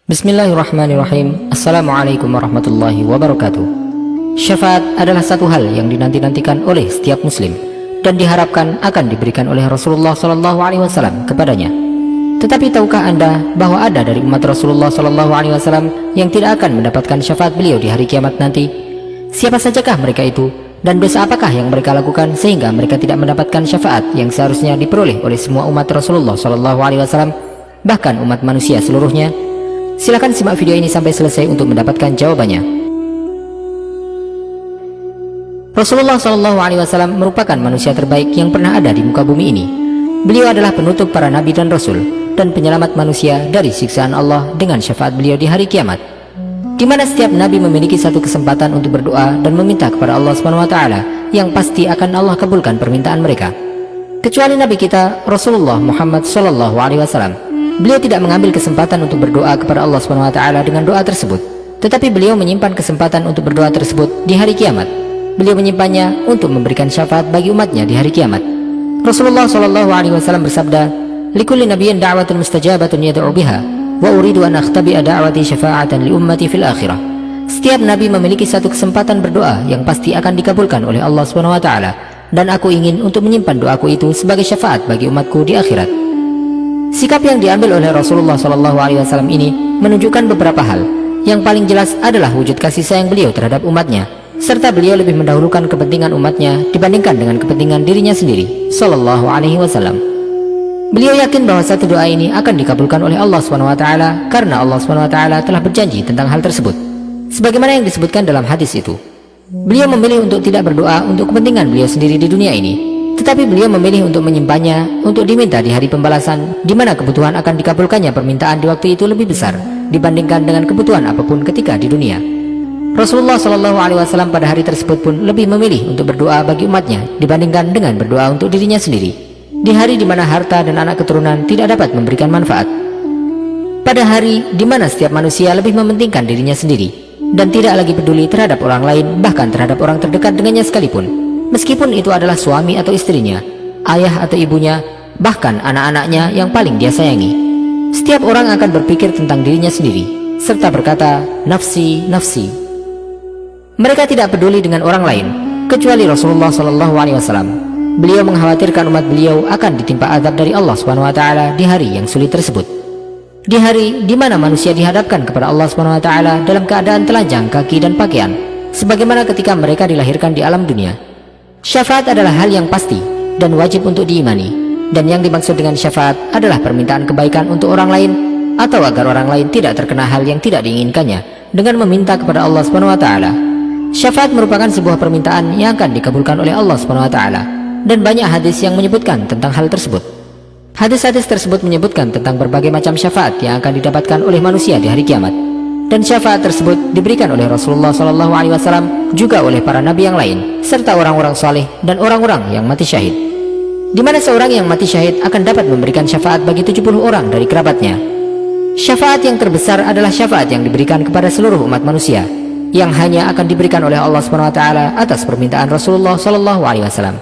Bismillahirrahmanirrahim. Assalamualaikum warahmatullahi wabarakatuh. Syafaat adalah satu hal yang dinanti-nantikan oleh setiap muslim dan diharapkan akan diberikan oleh Rasulullah SAW kepadanya. Tetapi tahukah Anda bahwa ada dari umat Rasulullah SAW yang tidak akan mendapatkan syafaat beliau di hari kiamat nanti? Siapa sajakah mereka itu, dan dosa apakah yang mereka lakukan sehingga mereka tidak mendapatkan syafaat yang seharusnya diperoleh oleh semua umat Rasulullah SAW, bahkan umat manusia seluruhnya? Silakan simak video ini sampai selesai untuk mendapatkan jawabannya. Rasulullah SAW merupakan manusia terbaik yang pernah ada di muka bumi ini. Beliau adalah penutup para nabi dan rasul dan penyelamat manusia dari siksaan Allah dengan syafaat beliau di hari kiamat, di mana setiap nabi memiliki satu kesempatan untuk berdoa dan meminta kepada Allah SWT yang pasti akan Allah kabulkan permintaan mereka. Kecuali nabi kita Rasulullah Muhammad SAW. Beliau tidak mengambil kesempatan untuk berdoa kepada Allah SWT dengan doa tersebut, tetapi beliau menyimpan kesempatan untuk berdoa tersebut di hari kiamat. Beliau menyimpannya untuk memberikan syafaat bagi umatnya di hari kiamat. Rasulullah SAW bersabda, "Likulli nabiyyin da'watun mustajabatun yad'u biha, wa uridu an akhtabi'a da'wati syafa'atan li ummati fil akhirah." Setiap nabi memiliki satu kesempatan berdoa yang pasti akan dikabulkan oleh Allah SWT, dan aku ingin untuk menyimpan doaku itu sebagai syafaat bagi umatku di akhirat. Sikap yang diambil oleh Rasulullah SAW ini menunjukkan beberapa hal. Yang paling jelas adalah wujud kasih sayang beliau terhadap umatnya, serta beliau lebih mendahulukan kepentingan umatnya dibandingkan dengan kepentingan dirinya sendiri, Sallallahu Alaihi Wasallam. Beliau yakin bahwa satu doa ini akan dikabulkan oleh Allah SWT karena Allah SWT telah berjanji tentang hal tersebut, sebagaimana yang disebutkan dalam hadis itu. Beliau memilih untuk tidak berdoa untuk kepentingan beliau sendiri di dunia ini, tetapi beliau memilih untuk menyimpannya untuk diminta di hari pembalasan, di mana kebutuhan akan dikabulkannya permintaan di waktu itu lebih besar dibandingkan dengan kebutuhan apapun ketika di dunia. Rasulullah SAW pada hari tersebut pun lebih memilih untuk berdoa bagi umatnya dibandingkan dengan berdoa untuk dirinya sendiri, di hari di mana harta dan anak keturunan tidak dapat memberikan manfaat. Pada hari di mana setiap manusia lebih mementingkan dirinya sendiri dan tidak lagi peduli terhadap orang lain, bahkan terhadap orang terdekat dengannya sekalipun, meskipun itu adalah suami atau istrinya, ayah atau ibunya, bahkan anak-anaknya yang paling dia sayangi. Setiap orang akan berpikir tentang dirinya sendiri, serta berkata, "Nafsi, nafsi." Mereka tidak peduli dengan orang lain, kecuali Rasulullah SAW. Beliau mengkhawatirkan umat beliau akan ditimpa azab dari Allah SWT di hari yang sulit tersebut, di hari di mana manusia dihadapkan kepada Allah SWT dalam keadaan telanjang kaki dan pakaian, sebagaimana ketika mereka dilahirkan di alam dunia. Syafaat adalah hal yang pasti dan wajib untuk diimani, dan yang dimaksud dengan syafaat adalah permintaan kebaikan untuk orang lain atau agar orang lain tidak terkena hal yang tidak diinginkannya dengan meminta kepada Allah SWT. Syafaat merupakan sebuah permintaan yang akan dikabulkan oleh Allah SWT, dan banyak hadis yang menyebutkan tentang hal tersebut. Hadis-hadis tersebut menyebutkan tentang berbagai macam syafaat yang akan didapatkan oleh manusia di hari kiamat, dan syafaat tersebut diberikan oleh Rasulullah SAW juga oleh para nabi yang lain, serta orang-orang saleh dan orang-orang yang mati syahid, di mana seorang yang mati syahid akan dapat memberikan syafaat bagi 70 orang dari kerabatnya. Syafaat yang terbesar adalah syafaat yang diberikan kepada seluruh umat manusia, yang hanya akan diberikan oleh Allah SWT atas permintaan Rasulullah SAW.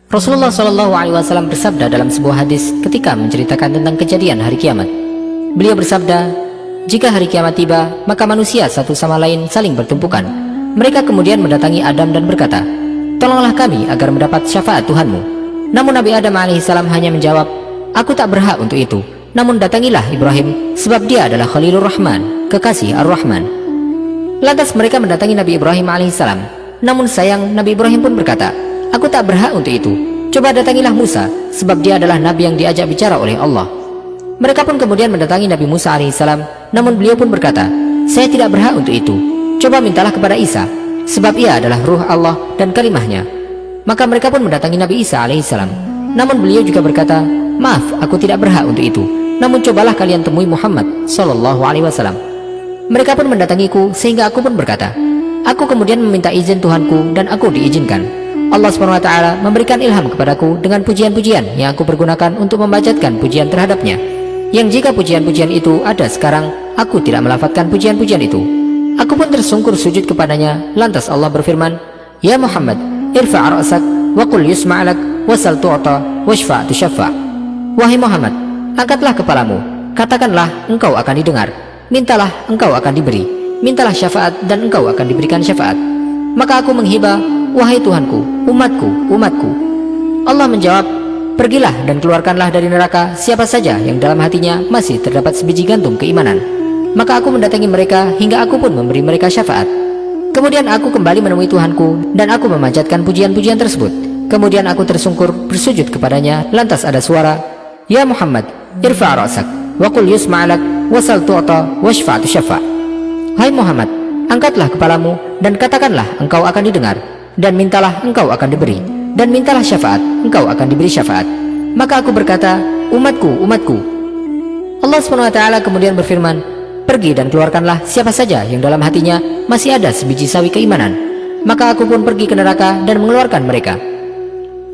Rasulullah SAW bersabda dalam sebuah hadis ketika menceritakan tentang kejadian hari kiamat. Beliau bersabda, "Jika hari kiamat tiba, maka manusia satu sama lain saling bertumpukan. Mereka kemudian mendatangi Adam dan berkata, 'Tolonglah kami agar mendapat syafaat Tuhanmu.' Namun Nabi Adam alaihissalam hanya menjawab, 'Aku tak berhak untuk itu. Namun datangilah Ibrahim, sebab dia adalah Khalilur Rahman, kekasih Ar-Rahman.' Lantas mereka mendatangi Nabi Ibrahim alaihissalam. Namun sayang, Nabi Ibrahim pun berkata, 'Aku tak berhak untuk itu. Coba datangilah Musa, sebab dia adalah nabi yang diajak bicara oleh Allah.' Mereka pun kemudian mendatangi Nabi Musa alaihissalam, namun beliau pun berkata, 'Saya tidak berhak untuk itu. Coba mintalah kepada Isa, sebab ia adalah ruh Allah dan kalimahnya.' Maka mereka pun mendatangi Nabi Isa alaihissalam, namun beliau juga berkata, 'Maaf, aku tidak berhak untuk itu. Namun cobalah kalian temui Muhammad Sallallahu Alaihi Wasallam.' Mereka pun mendatangiku sehingga aku pun berkata, 'Aku kemudian meminta izin Tuhanku dan aku diizinkan. Allah SWT memberikan ilham kepadaku dengan pujian-pujian yang aku pergunakan untuk membacakan pujian terhadapnya, yang jika pujian-pujian itu ada sekarang, aku tidak melafadzkan pujian-pujian itu.' Aku pun tersungkur sujud kepadanya. Lantas Allah berfirman, 'Ya Muhammad, irfa' ra'sak wa qul yusma'lak wasal tu'ta washfa' tushaffa'. Wahai Muhammad, angkatlah kepalamu, katakanlah engkau akan didengar, mintalah engkau akan diberi, mintalah syafaat dan engkau akan diberikan syafaat. Maka aku menghibah, wahai Tuhanku, umatku, umatku. Allah menjawab, pergilah dan keluarkanlah dari neraka siapa saja yang dalam hatinya masih terdapat sebiji gantung keimanan. Maka aku mendatangi mereka hingga aku pun memberi mereka syafaat. Kemudian aku kembali menemui Tuhanku dan aku memanjatkan pujian-pujian tersebut. Kemudian aku tersungkur bersujud kepadanya, lantas ada suara, Ya Muhammad, irfa' ra'sak, wa qul yusma'alak, wasal tu'ta, washfa'tu syafa'. Hai Muhammad, angkatlah kepalamu dan katakanlah engkau akan didengar, dan mintalah engkau akan diberi, dan mintalah syafaat, engkau akan diberi syafaat. Maka aku berkata, umatku, umatku. Allah SWT kemudian berfirman, pergi dan keluarkanlah siapa saja yang dalam hatinya masih ada sebiji sawi keimanan. Maka aku pun pergi ke neraka dan mengeluarkan mereka.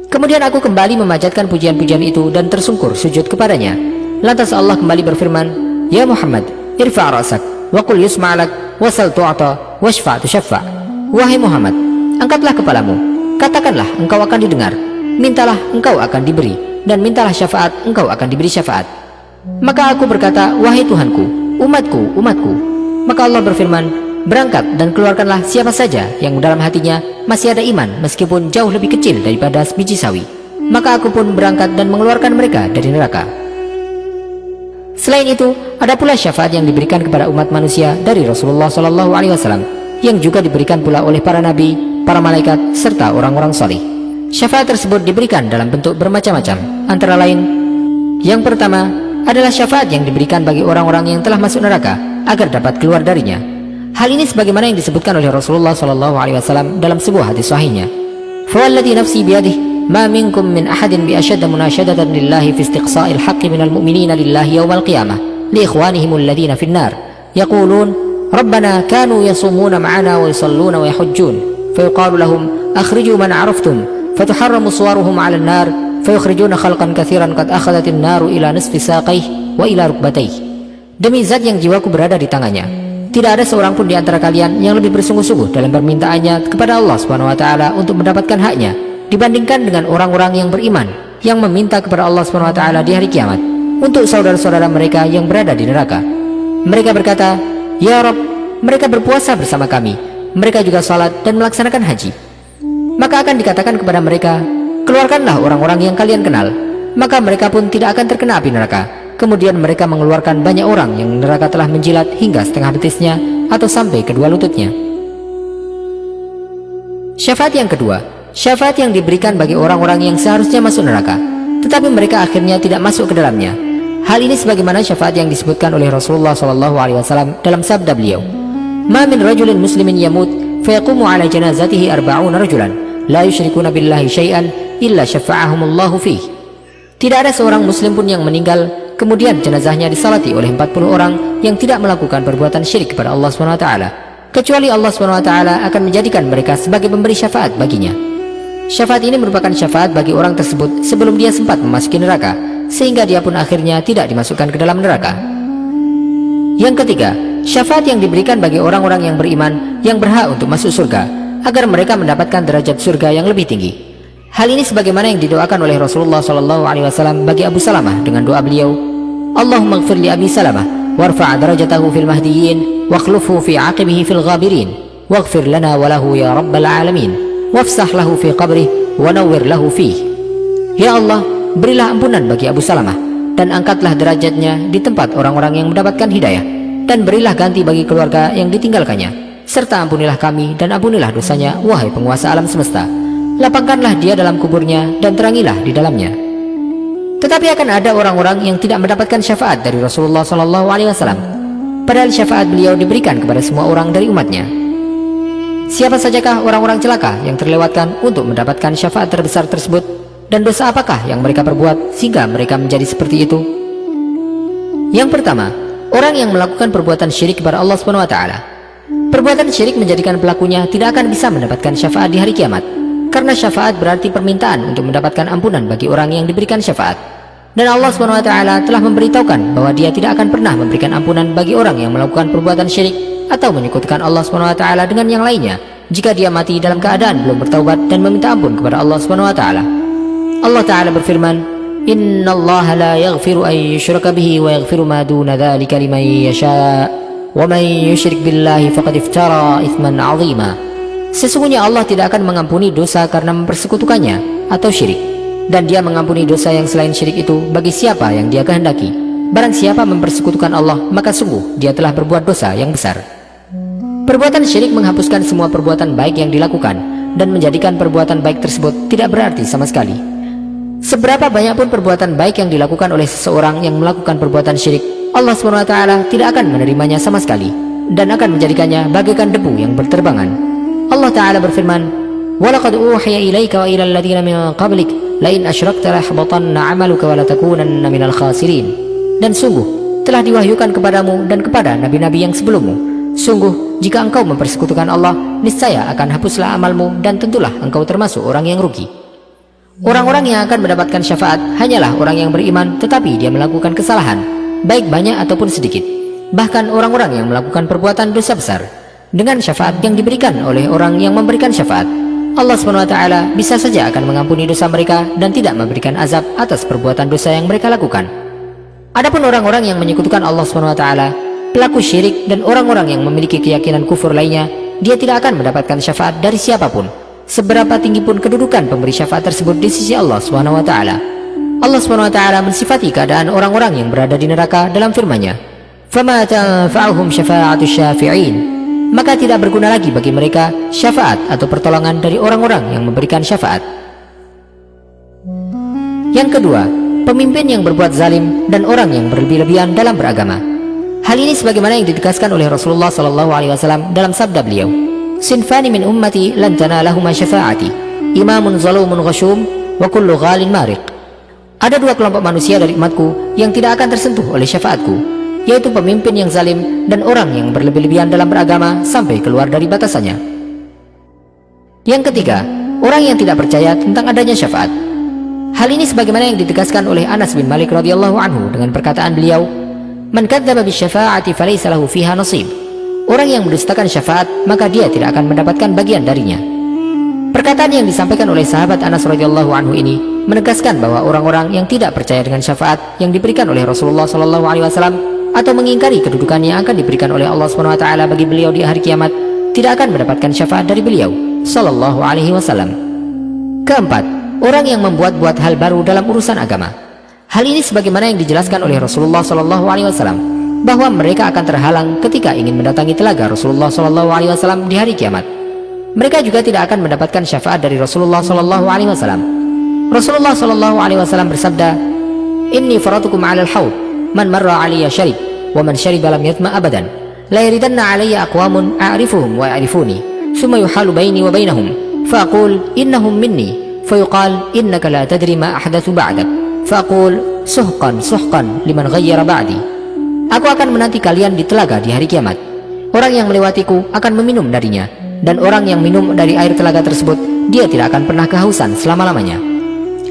Kemudian aku kembali memanjatkan pujian-pujian itu dan tersungkur sujud kepadanya. Lantas Allah kembali berfirman, Ya Muhammad, irfa' ra'sak, wa qul yusma'alak, wasal tu'ata, washfa'tu syafa'. Wahai Muhammad, angkatlah kepalamu, katakanlah engkau akan didengar, mintalah engkau akan diberi, dan mintalah syafaat, engkau akan diberi syafaat. Maka aku berkata, wahai Tuhanku, umatku, umatku. Maka Allah berfirman, berangkat dan keluarkanlah siapa saja yang dalam hatinya masih ada iman meskipun jauh lebih kecil daripada sebiji sawi. Maka aku pun berangkat dan mengeluarkan mereka dari neraka. Selain itu, ada pula syafaat yang diberikan kepada umat manusia dari Rasulullah SAW, yang juga diberikan pula oleh para nabi, para malaikat, serta orang-orang saleh. Syafaat tersebut diberikan dalam bentuk bermacam-macam, antara lain, yang pertama adalah syafaat yang diberikan bagi orang-orang yang telah masuk neraka agar dapat keluar darinya. Hal ini sebagaimana yang disebutkan oleh Rasulullah SAW dalam sebuah hadis sahihnya. Fawalladhi nafsi biyadih, ma minkum min ahadin bi ashadda munashadatan lillahi fi istiqsa'il haqqi minal mu'minina lillahi yawmal qiyamah li ikhwanihim alladhina fin nar yaqulun rabbana kanu yasumuna ma'ana wa yusalluna wa yahujjun fayuqalu lahum akhriju man araftum fatuharramu suwaruhum 'ala an-nar fayukhrijuna khalqan katsiran qad akhadhatin naru ila nisfi saqayhi wa ila rukbatayhi. Demi zat yang jiwaku berada di tangannya, tidak ada seorang pun di antara kalian yang lebih bersungguh-sungguh dalam permintaannya kepada Allah SWT untuk mendapatkan haknya dibandingkan dengan orang-orang yang beriman yang meminta kepada Allah SWT di hari kiamat untuk saudara-saudara mereka yang berada di neraka. Mereka berkata, Ya Rabb, mereka berpuasa bersama kami, mereka juga salat dan melaksanakan haji. Maka akan dikatakan kepada mereka, keluarkanlah orang-orang yang kalian kenal. Maka mereka pun tidak akan terkena api neraka. Kemudian mereka mengeluarkan banyak orang yang neraka telah menjilat hingga setengah betisnya atau sampai kedua lututnya. Syafaat yang kedua, syafaat yang diberikan bagi orang-orang yang seharusnya masuk neraka, tetapi mereka akhirnya tidak masuk ke dalamnya. Hal ini sebagaimana syafaat yang disebutkan oleh Rasulullah SAW dalam sabda beliau, Ma min rajulin muslimin yamut, fayaqumu ala janazatihi arba'una rajulan, la yushrikuna billahi syai'an, illa syafa'ahumullahu fih. Tidak ada seorang muslim pun yang meninggal kemudian jenazahnya disalati oleh 40 orang yang tidak melakukan perbuatan syirik kepada Allah SWT, kecuali Allah SWT akan menjadikan mereka sebagai pemberi syafaat baginya. Syafaat ini merupakan syafaat bagi orang tersebut sebelum dia sempat memasuki neraka, sehingga dia pun akhirnya tidak dimasukkan ke dalam neraka. Yang ketiga, syafaat yang diberikan bagi orang-orang yang beriman yang berhak untuk masuk surga, agar mereka mendapatkan derajat surga yang lebih tinggi. Hal ini sebagaimana yang didoakan oleh Rasulullah SAW bagi Abu Salamah dengan doa beliau, Allahumma ighfir li Abi Salamah warfa' darajatahu fil mahdiyyin wakhlufhu fi aqibihi fil ghabirin waghfir lana wa lahu ya rabbal alamin wafsah lahu fi qabrih wa nawwir lahu fih. Ya Allah, berilah ampunan bagi Abu Salamah dan angkatlah derajatnya di tempat orang-orang yang mendapatkan hidayah, dan berilah ganti bagi keluarga yang ditinggalkannya, serta ampunilah kami dan ampunilah dosanya, wahai penguasa alam semesta. Lapangkanlah dia dalam kuburnya dan terangilah di dalamnya. Tetapi akan ada orang-orang yang tidak mendapatkan syafaat dari Rasulullah SAW, padahal syafaat beliau diberikan kepada semua orang dari umatnya. Siapa sajakah orang-orang celaka yang terlewatkan untuk mendapatkan syafaat terbesar tersebut, dan dosa apakah yang mereka perbuat sehingga mereka menjadi seperti itu? Yang pertama, orang yang melakukan perbuatan syirik kepada Allah SWT. Perbuatan syirik menjadikan pelakunya tidak akan bisa mendapatkan syafaat di hari kiamat, karena syafaat berarti permintaan untuk mendapatkan ampunan bagi orang yang diberikan syafaat. Dan Allah SWT telah memberitahukan bahwa dia tidak akan pernah memberikan ampunan bagi orang yang melakukan perbuatan syirik atau menyekutukan Allah SWT dengan yang lainnya jika dia mati dalam keadaan belum bertaubat dan meminta ampun kepada Allah SWT. Allah Ta'ala berfirman, Inna Allah la yaghfiru an yushraka bihi wa yaghfiru ma duna dhalika liman yasha'. وَمَن يُشْرِكْ بِاللَّهِ فَقَدِ افْتَرَى إِثْمًا عَظِيمًا. Sesungguhnya Allah tidak akan mengampuni dosa karena mempersekutukannya atau syirik, dan Dia mengampuni dosa yang selain syirik itu bagi siapa yang Dia kehendaki. Barang siapa mempersekutukan Allah, maka sungguh dia telah berbuat dosa yang besar. Perbuatan syirik menghapuskan semua perbuatan baik yang dilakukan dan menjadikan perbuatan baik tersebut tidak berarti sama sekali. Seberapa banyak pun perbuatan baik yang dilakukan oleh seseorang yang melakukan perbuatan syirik, Allah SWT tidak akan menerimanya sama sekali dan akan menjadikannya bagaikan debu yang berterbangan. Allah Ta'ala berfirman, وَلَقَدْ أُوحِيَ إِلَيْكَ وَإِلَى الَّذِينَ مِنْ قَبْلِكَ لَئِنْ أَشْرَكْتَ لَيَحْبَطَنَّ عَمَلُكَ وَلَتَكُونَنَّ مِنَ الْخَاسِرِينَ. Dan sungguh telah diwahyukan kepadamu dan kepada nabi-nabi yang sebelummu, sungguh jika engkau mempersekutukan Allah, niscaya akan hapuslah amalmu dan tentulah engkau termasuk orang yang rugi. Orang-orang yang akan mendapatkan syafaat hanyalah orang yang beriman tetapi dia melakukan kesalahan, baik banyak ataupun sedikit. Bahkan orang-orang yang melakukan perbuatan dosa besar, dengan syafaat yang diberikan oleh orang yang memberikan syafaat, Allah SWT bisa saja akan mengampuni dosa mereka dan tidak memberikan azab atas perbuatan dosa yang mereka lakukan. Adapun orang-orang yang menyekutukan Allah SWT, pelaku syirik dan orang-orang yang memiliki keyakinan kufur lainnya, dia tidak akan mendapatkan syafaat dari siapapun, seberapa tinggi pun kedudukan pemberi syafaat tersebut di sisi Allah SWT. Allah SWT mensifati keadaan orang-orang yang berada di neraka dalam firman-Nya, فَمَا تَنْفَعُهُمْ شَفَاعَةُ الشَّافِعِينَ. Maka tidak berguna lagi bagi mereka syafaat atau pertolongan dari orang-orang yang memberikan syafaat. Yang kedua, pemimpin yang berbuat zalim dan orang yang berlebih-lebihan dalam beragama. Hal ini sebagaimana yang ditegaskan oleh Rasulullah SAW dalam sabda beliau, "Sinfani min ummati lan tanalahuma syafa'ati, imamun zalumun ghashum wa kullu ghalin mariq." Ada dua kelompok manusia dari umatku yang tidak akan tersentuh oleh syafaatku, yaitu pemimpin yang zalim dan orang yang berlebih-lebihan dalam beragama sampai keluar dari batasannya. Yang ketiga, orang yang tidak percaya tentang adanya syafaat. Hal ini sebagaimana yang ditegaskan oleh Anas bin Malik radhiyallahu anhu dengan perkataan beliau, "Man kadzdzaba bisyafa'ati falaysa lahu fiha nasib." Orang yang mendustakan syafaat, maka dia tidak akan mendapatkan bagian darinya. Perkataan yang disampaikan oleh sahabat Anas radhiyallahu anhu ini menegaskan bahwa orang-orang yang tidak percaya dengan syafaat yang diberikan oleh Rasulullah SAW atau mengingkari kedudukan yang akan diberikan oleh Allah SWT bagi beliau di hari kiamat, tidak akan mendapatkan syafaat dari beliau sallallahu alaihi wasallam. Keempat, orang yang membuat-buat hal baru dalam urusan agama. Hal ini sebagaimana yang dijelaskan oleh Rasulullah SAW bahwa mereka akan terhalang ketika ingin mendatangi telaga Rasulullah SAW di hari kiamat. Mereka juga tidak akan mendapatkan syafaat dari Rasulullah SAW. Rasulullah SAW bersabda, "Inni faratukum 'alal haud, man marra 'alayya syarib, wa man syariba lam yatma abadan. La yaridanna 'alayya aqwamun a'rifuhum wa ya'rifuni, thumma yuhalu baini wa bainahum, fa aqul innahum minni." فيقال إنك لا تدري ما أحدث بعدك فأقول سحقا سحقا liman ghayyara ba'di. Aku akan menanti kalian di telaga di hari kiamat. Orang yang melewatiku akan meminum darinya, dan orang yang minum dari air telaga tersebut, dia tidak akan pernah kehausan selama-lamanya.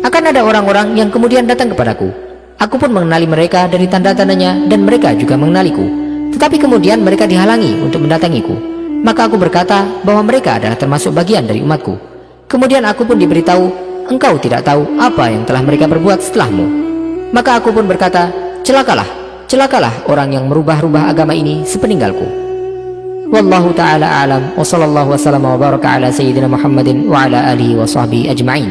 Akan ada orang-orang yang kemudian datang kepadaku. Aku pun mengenali mereka dari tanda-tandanya, dan mereka juga mengenaliku. Tetapi kemudian mereka dihalangi untuk mendatangiku. Maka aku berkata bahwa mereka adalah termasuk bagian dari umatku. Kemudian aku pun diberitahu, engkau tidak tahu apa yang telah mereka berbuat setelahmu. Maka aku pun berkata, celakalah orang yang merubah-rubah agama ini sepeninggalku. Wallahu ta'ala a'lam, wa sallallahu wasallam wa baraka ala sayyidina Muhammadin wa ala alihi wa sahbihi ajma'in.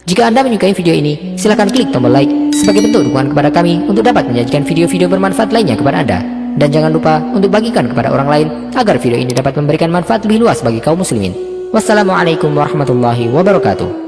Jika Anda menyukai video ini, silakan klik tombol like sebagai bentuk dukungan kepada kami untuk dapat menyajikan video-video bermanfaat lainnya kepada Anda. Dan jangan lupa untuk bagikan kepada orang lain agar video ini dapat memberikan manfaat lebih luas bagi kaum muslimin. Wassalamualaikum warahmatullahi wabarakatuh.